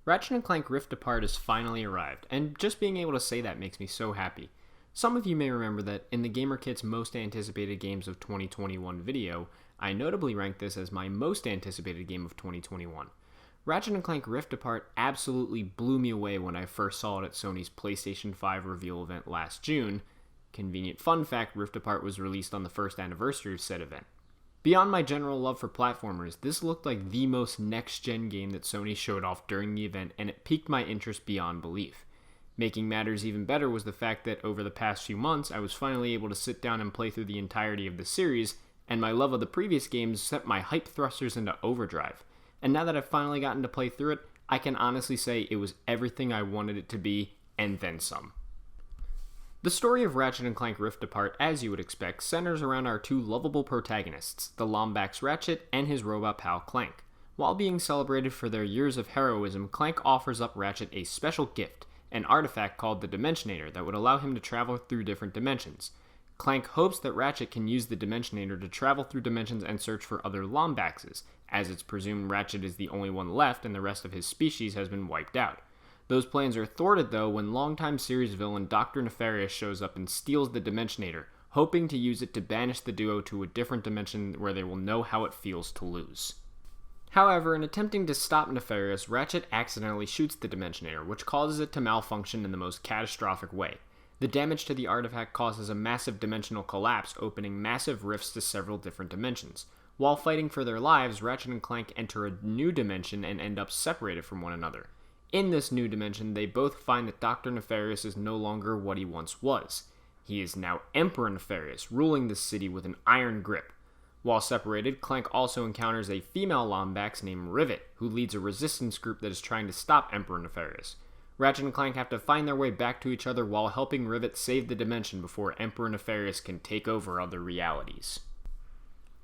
Ratchet & Clank Rift Apart has finally arrived, and just being able to say that makes me so happy. Some of you may remember that in the Gamerkit's Most Anticipated Games of 2021 video, I notably ranked this as my most anticipated game of 2021. Ratchet & Clank Rift Apart absolutely blew me away when I first saw it at Sony's PlayStation 5 reveal event last June. Convenient fun fact, Rift Apart was released on the first anniversary of said event. Beyond my general love for platformers, this looked like the most next-gen game that Sony showed off during the event, and it piqued my interest beyond belief. Making matters even better was the fact that over the past few months, I was finally able to sit down and play through the entirety of the series, and my love of the previous games set my hype thrusters into overdrive. And now that I've finally gotten to play through it, I can honestly say it was everything I wanted it to be, and then some. The story of Ratchet & Clank Rift Apart, as you would expect, centers around our two lovable protagonists, the Lombax Ratchet and his robot pal Clank. While being celebrated for their years of heroism, Clank offers up Ratchet a special gift, an artifact called the Dimensionator that would allow him to travel through different dimensions. Clank hopes that Ratchet can use the Dimensionator to travel through dimensions and search for other Lombaxes, as it's presumed Ratchet is the only one left and the rest of his species has been wiped out. Those plans are thwarted, though, when longtime series villain Dr. Nefarious shows up and steals the Dimensionator, hoping to use it to banish the duo to a different dimension where they will know how it feels to lose. However, in attempting to stop Nefarious, Ratchet accidentally shoots the Dimensionator, which causes it to malfunction in the most catastrophic way. The damage to the artifact causes a massive dimensional collapse, opening massive rifts to several different dimensions. While fighting for their lives, Ratchet and Clank enter a new dimension and end up separated from one another. In this new dimension, they both find that Dr. Nefarious is no longer what he once was. He is now Emperor Nefarious, ruling the city with an iron grip. While separated, Clank also encounters a female Lombax named Rivet, who leads a resistance group that is trying to stop Emperor Nefarious. Ratchet and Clank have to find their way back to each other while helping Rivet save the dimension before Emperor Nefarious can take over other realities.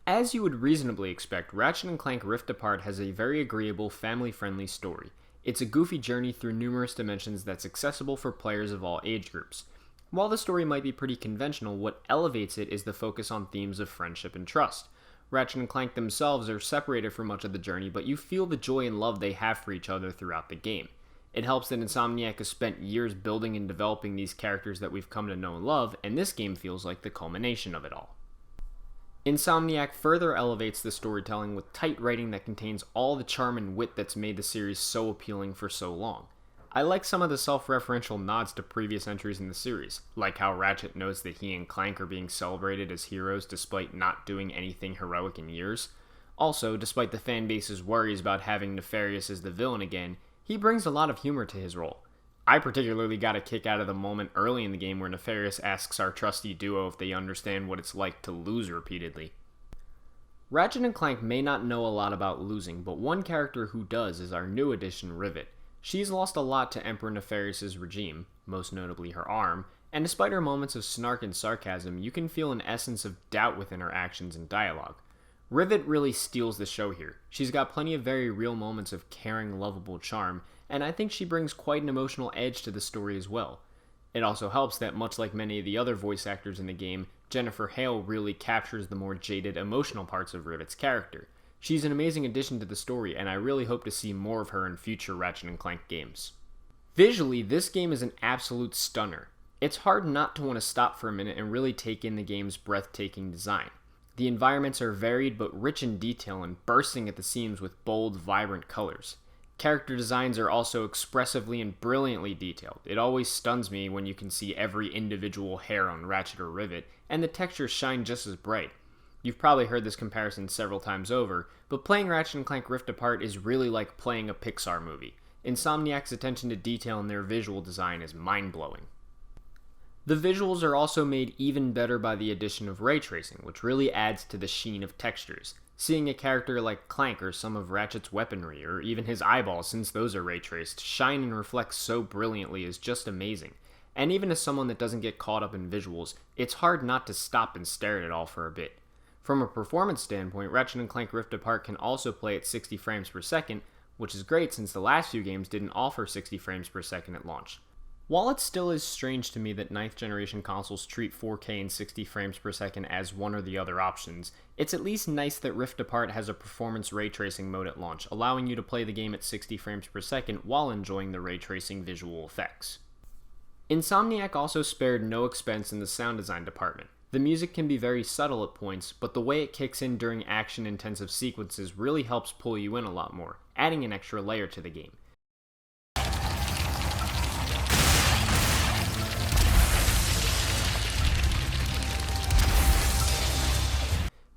As you would reasonably expect, Ratchet and Clank Rift Apart has a very agreeable, family-friendly story. It's a goofy journey through numerous dimensions that's accessible for players of all age groups. While the story might be pretty conventional, what elevates it is the focus on themes of friendship and trust. Ratchet and Clank themselves are separated for much of the journey, but you feel the joy and love they have for each other throughout the game. It helps that Insomniac has spent years building and developing these characters that we've come to know and love, and this game feels like the culmination of it all. Insomniac further elevates the storytelling with tight writing that contains all the charm and wit that's made the series so appealing for so long. I like some of the self-referential nods to previous entries in the series, like how Ratchet knows that he and Clank are being celebrated as heroes despite not doing anything heroic in years. Also, despite the fanbase's worries about having Nefarious as the villain again, he brings a lot of humor to his role. I particularly got a kick out of the moment early in the game where Nefarious asks our trusty duo if they understand what it's like to lose repeatedly. Ratchet and Clank may not know a lot about losing, but one character who does is our new addition, Rivet. She's lost a lot to Emperor Nefarious's regime, most notably her arm, and despite her moments of snark and sarcasm, you can feel an essence of doubt within her actions and dialogue. Rivet really steals the show here. She's got plenty of very real moments of caring, lovable charm, and I think she brings quite an emotional edge to the story as well. It also helps that, much like many of the other voice actors in the game, Jennifer Hale really captures the more jaded, emotional parts of Rivet's character. She's an amazing addition to the story, and I really hope to see more of her in future Ratchet & Clank games. Visually, this game is an absolute stunner. It's hard not to want to stop for a minute and really take in the game's breathtaking design. The environments are varied but rich in detail and bursting at the seams with bold, vibrant colors. Character designs are also expressively and brilliantly detailed. It always stuns me when you can see every individual hair on Ratchet or Rivet, and the textures shine just as bright. You've probably heard this comparison several times over, but playing Ratchet & Clank Rift Apart is really like playing a Pixar movie. Insomniac's attention to detail in their visual design is mind-blowing. The visuals are also made even better by the addition of ray tracing, which really adds to the sheen of textures. Seeing a character like Clank or some of Ratchet's weaponry, or even his eyeballs since those are ray traced, shine and reflect so brilliantly is just amazing. And even as someone that doesn't get caught up in visuals, it's hard not to stop and stare at it all for a bit. From a performance standpoint, Ratchet & Clank Rift Apart can also play at 60 frames per second, which is great since the last few games didn't offer 60 frames per second at launch. While it still is strange to me that 9th generation consoles treat 4K and 60 frames per second as one or the other options, it's at least nice that Rift Apart has a performance ray tracing mode at launch, allowing you to play the game at 60 frames per second while enjoying the ray tracing visual effects. Insomniac also spared no expense in the sound design department. The music can be very subtle at points, but the way it kicks in during action-intensive sequences really helps pull you in a lot more, adding an extra layer to the game.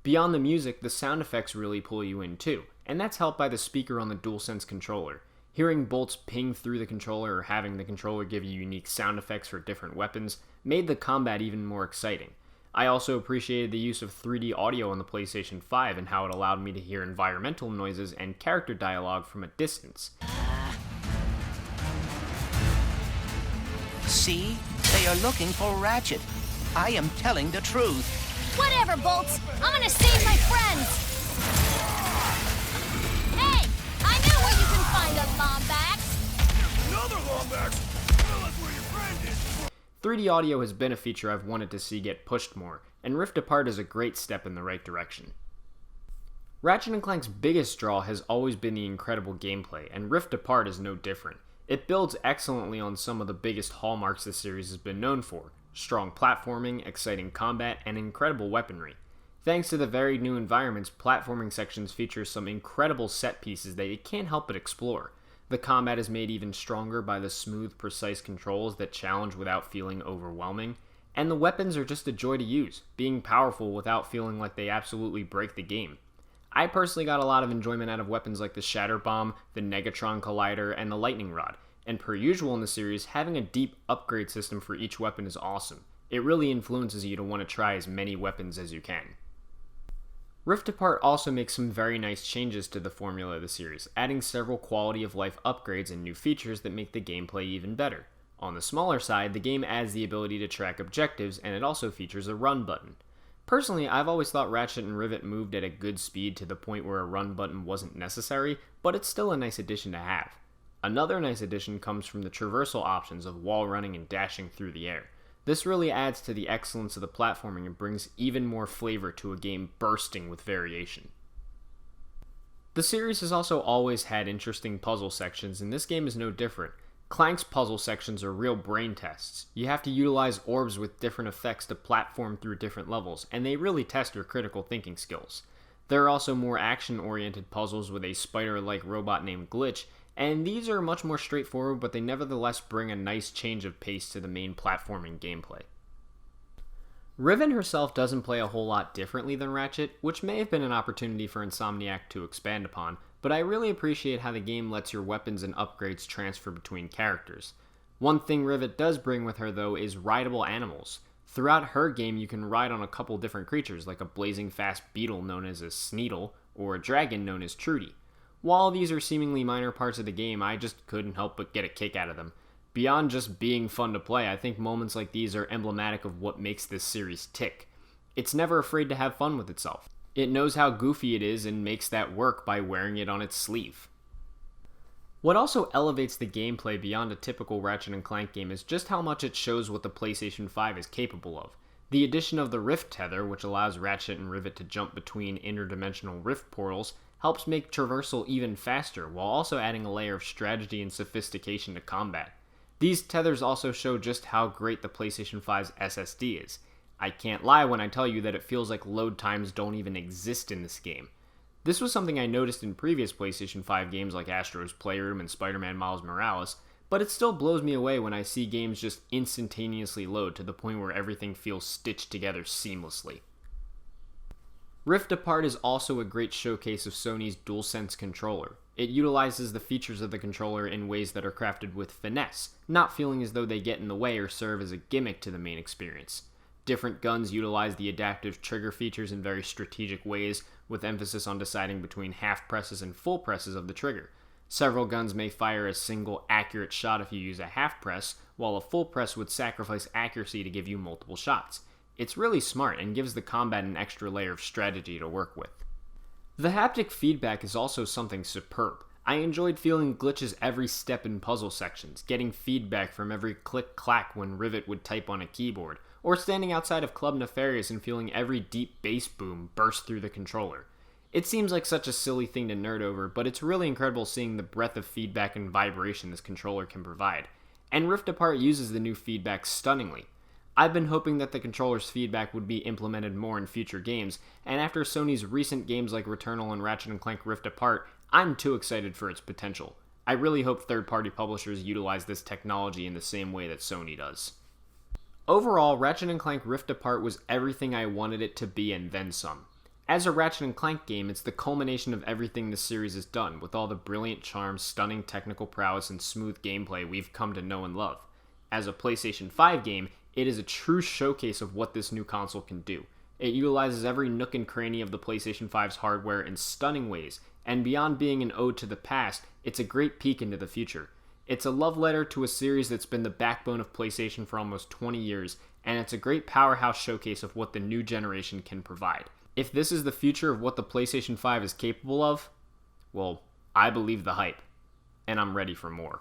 Beyond the music, the sound effects really pull you in too, and that's helped by the speaker on the DualSense controller. Hearing bolts ping through the controller or having the controller give you unique sound effects for different weapons made the combat even more exciting. I also appreciated the use of 3D audio on the PlayStation 5 and how it allowed me to hear environmental noises and character dialogue from a distance. See? They are looking for Ratchet. I am telling the truth. Whatever, Bolts! I'm gonna save my friends! Hey! I know where you can find a Lombax! Another Lombax? Tell us where your friend is! 3D audio has been a feature I've wanted to see get pushed more, and Rift Apart is a great step in the right direction. Ratchet & Clank's biggest draw has always been the incredible gameplay, and Rift Apart is no different. It builds excellently on some of the biggest hallmarks the series has been known for: strong platforming, exciting combat, and incredible weaponry. Thanks to the varied new environments, platforming sections feature some incredible set pieces that you can't help but explore. The combat is made even stronger by the smooth, precise controls that challenge without feeling overwhelming, and the weapons are just a joy to use, being powerful without feeling like they absolutely break the game. I personally got a lot of enjoyment out of weapons like the Shatter Bomb, the Negatron Collider, and the Lightning Rod, and per usual in the series, having a deep upgrade system for each weapon is awesome. It really influences you to want to try as many weapons as you can. Rift Apart also makes some very nice changes to the formula of the series, adding several quality of life upgrades and new features that make the gameplay even better. On the smaller side, the game adds the ability to track objectives, and it also features a run button. Personally, I've always thought Ratchet and Rivet moved at a good speed to the point where a run button wasn't necessary, but it's still a nice addition to have. Another nice addition comes from the traversal options of wall running and dashing through the air. This really adds to the excellence of the platforming and brings even more flavor to a game bursting with variation. The series has also always had interesting puzzle sections, and this game is no different. Clank's puzzle sections are real brain tests. You have to utilize orbs with different effects to platform through different levels, and they really test your critical thinking skills. There are also more action-oriented puzzles with a spider-like robot named Glitch, and these are much more straightforward, but they nevertheless bring a nice change of pace to the main platforming gameplay. Riven herself doesn't play a whole lot differently than Ratchet, which may have been an opportunity for Insomniac to expand upon, but I really appreciate how the game lets your weapons and upgrades transfer between characters. One thing Rivet does bring with her though is rideable animals. Throughout her game you can ride on a couple different creatures, like a blazing fast beetle known as a Sneedle, or a dragon known as Trudy. While these are seemingly minor parts of the game, I just couldn't help but get a kick out of them. Beyond just being fun to play, I think moments like these are emblematic of what makes this series tick. It's never afraid to have fun with itself. It knows how goofy it is and makes that work by wearing it on its sleeve. What also elevates the gameplay beyond a typical Ratchet & Clank game is just how much it shows what the PlayStation 5 is capable of. The addition of the Rift Tether, which allows Ratchet and Rivet to jump between interdimensional rift portals, helps make traversal even faster, while also adding a layer of strategy and sophistication to combat. These tethers also show just how great the PlayStation 5's SSD is. I can't lie when I tell you that it feels like load times don't even exist in this game. This was something I noticed in previous PlayStation 5 games like Astro's Playroom and Spider-Man Miles Morales, but it still blows me away when I see games just instantaneously load to the point where everything feels stitched together seamlessly. Rift Apart is also a great showcase of Sony's DualSense controller. It utilizes the features of the controller in ways that are crafted with finesse, not feeling as though they get in the way or serve as a gimmick to the main experience. Different guns utilize the adaptive trigger features in very strategic ways, with emphasis on deciding between half presses and full presses of the trigger. Several guns may fire a single accurate shot if you use a half press, while a full press would sacrifice accuracy to give you multiple shots. It's really smart and gives the combat an extra layer of strategy to work with. The haptic feedback is also something superb. I enjoyed feeling glitches every step in puzzle sections, getting feedback from every click-clack when Rivet would type on a keyboard, or standing outside of Club Nefarious and feeling every deep bass boom burst through the controller. It seems like such a silly thing to nerd over, but it's really incredible seeing the breadth of feedback and vibration this controller can provide. And Rift Apart uses the new feedback stunningly. I've been hoping that the controller's feedback would be implemented more in future games, and after Sony's recent games like Returnal and Ratchet Clank Rift Apart, I'm too excited for its potential. I really hope third-party publishers utilize this technology in the same way that Sony does. Overall, Ratchet & Clank Rift Apart was everything I wanted it to be and then some. As a Ratchet & Clank game, it's the culmination of everything this series has done, with all the brilliant charm, stunning technical prowess, and smooth gameplay we've come to know and love. As a PlayStation 5 game, it is a true showcase of what this new console can do. It utilizes every nook and cranny of the PlayStation 5's hardware in stunning ways, and beyond being an ode to the past, it's a great peek into the future. It's a love letter to a series that's been the backbone of PlayStation for almost 20 years, and it's a great powerhouse showcase of what the new generation can provide. If this is the future of what the PlayStation 5 is capable of, well, I believe the hype, and I'm ready for more.